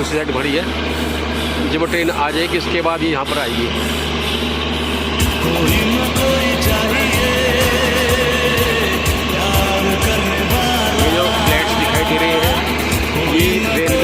दूसरी साइड खड़ी है। जब वो ट्रेन आ जाएगी इसके बाद ये यहाँ पर आएगी। ये जो फ्लैट्स दिखाई दे रहे हैं ये